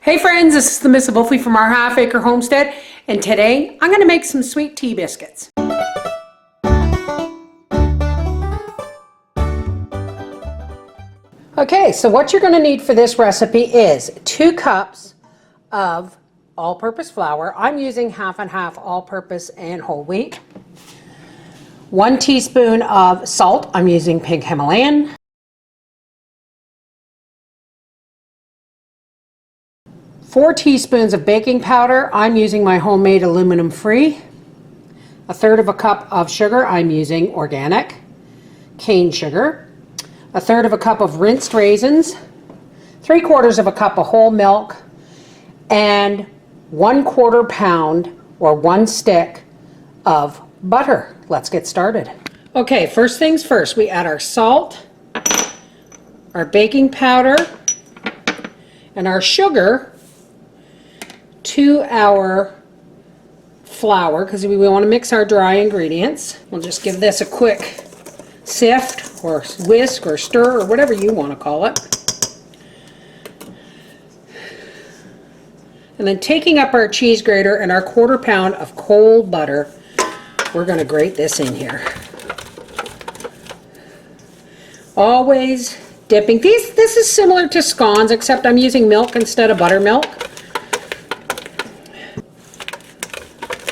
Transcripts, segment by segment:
Hey friends, this is the Miss Wolfie from our Half Acre Homestead, and today I'm going to make some sweet tea biscuits. Okay, so what you're going to need for this recipe is 2 cups of all-purpose flour. I'm using half and half all-purpose and whole wheat. 1 teaspoon of salt. I'm using pink Himalayan. 4 teaspoons of baking powder. I'm using my homemade aluminum free. 1/3 cup of sugar. I'm using organic cane sugar. 1/3 cup of rinsed raisins. 3/4 cup of whole milk. And 1/4 pound or 1 stick of butter. Let's get started. Okay, first things first, we add our salt, our baking powder, and our sugar to our flour because we want to mix our dry ingredients. We'll just give this a quick sift or whisk or stir or whatever you want to call it. And then taking up our cheese grater and our 1/4 pound of cold butter, we're going to grate this in here. Always dipping. This is similar to scones except I'm using milk instead of buttermilk.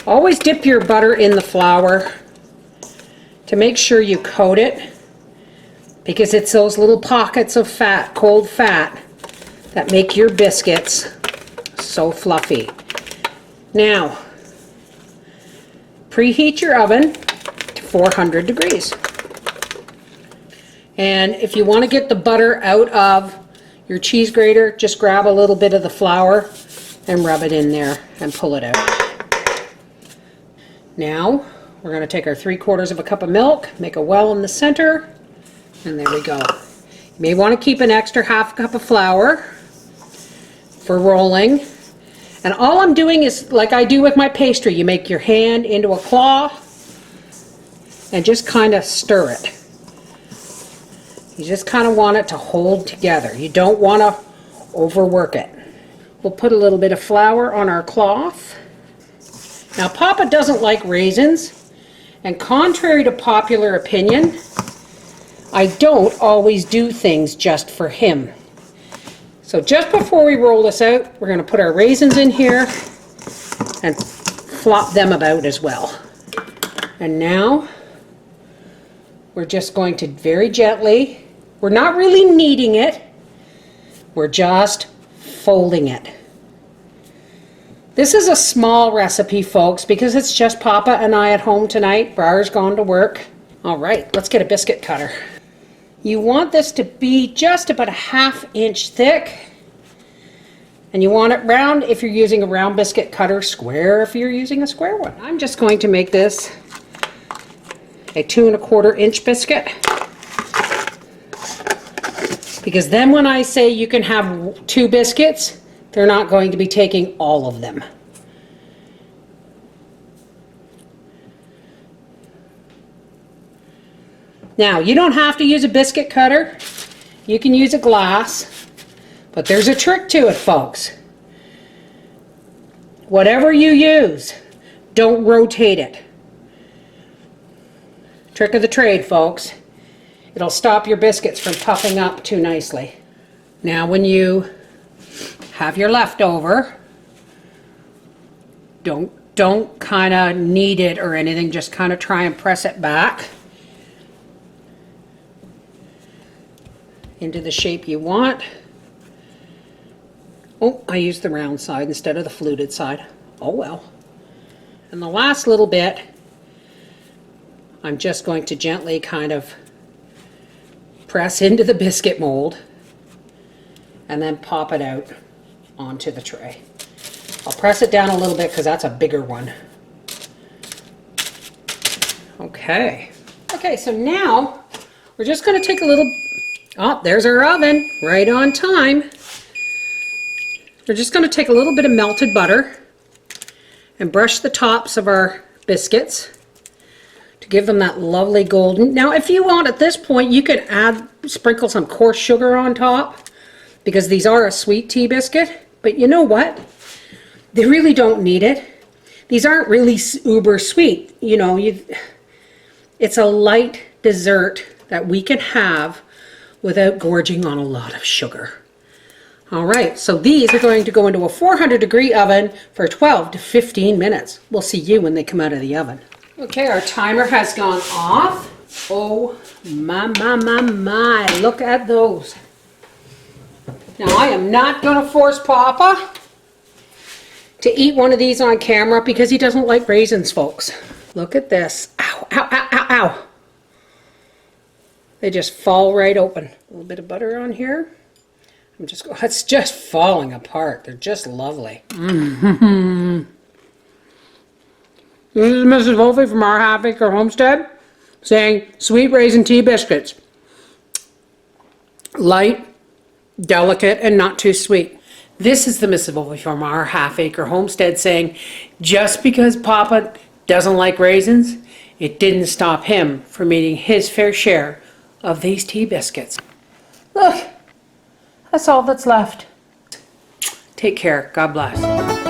Always dip your butter in the flour to make sure you coat it, because it's those little pockets of fat, cold fat, that make your biscuits so fluffy. Now, preheat your oven to 400 degrees. And if you want to get the butter out of your cheese grater, just grab a little bit of the flour and rub it in there and pull it out. Now, we're going to take our 3/4 cup of milk, make a well in the center, and there we go. You may want to keep an extra 1/2 cup of flour for rolling. And all I'm doing is, like I do with my pastry, you make your hand into a claw and just kind of stir it. You just kind of want it to hold together. You don't want to overwork it. We'll put a little bit of flour on our cloth. Now, Papa doesn't like raisins, and contrary to popular opinion, I don't always do things just for him. So just before we roll this out, we're going to put our raisins in here and flop them about as well. And now we're just going to very gently, we're not really kneading it, we're just folding it. This is a small recipe, folks, because it's just Papa and I at home tonight. Briar's gone to work. All right, let's get a biscuit cutter. You want this to be just about a 1/2 inch thick. And you want it round if you're using a round biscuit cutter, square if you're using a square one. I'm just going to make this a 2 1/4 inch biscuit. Because then when I say you can have 2 biscuits, they're not going to be taking all of them. Now, you don't have to use a biscuit cutter. You can use a glass. But there's a trick to it, folks. Whatever you use, don't rotate it. Trick of the trade, folks. It'll stop your biscuits from puffing up too nicely. Now, when you have your leftover, don't kind of knead it or anything, just kind of try and press it back into the shape you want. Oh, I used the round side instead of the fluted side. Oh well. And the last little bit, I'm just going to gently kind of press into the biscuit mold and then pop it out onto the tray. I'll press it down a little bit because that's a bigger one. Okay. Okay, so now we're just going to take a little, oh, there's our oven, right on time. We're just going to take a little bit of melted butter and brush the tops of our biscuits to give them that lovely golden. Now, if you want at this point, you could sprinkle some coarse sugar on top, because these are a sweet tea biscuit. But you know what? They really don't need it. These aren't really uber sweet. You know, it's a light dessert that we can have without gorging on a lot of sugar. All right, so these are going to go into a 400-degree oven for 12 to 15 minutes. We'll see you when they come out of the oven. Okay, our timer has gone off. Oh, my, look at those. Now, I am not going to force Papa to eat one of these on camera because he doesn't like raisins, folks. Look at this. Ow, ow, ow, ow, ow. They just fall right open. A little bit of butter on here. It's just falling apart. They're just lovely. Mm-hmm. This is Mrs. Wolfe from our half-acre homestead saying, sweet raisin tea biscuits. Light, delicate, and not too sweet. This is the Mrs. Wolfe from our half-acre homestead saying, just because Papa doesn't like raisins, it didn't stop him from eating his fair share of these tea biscuits. Look, that's all that's left. Take care. God bless.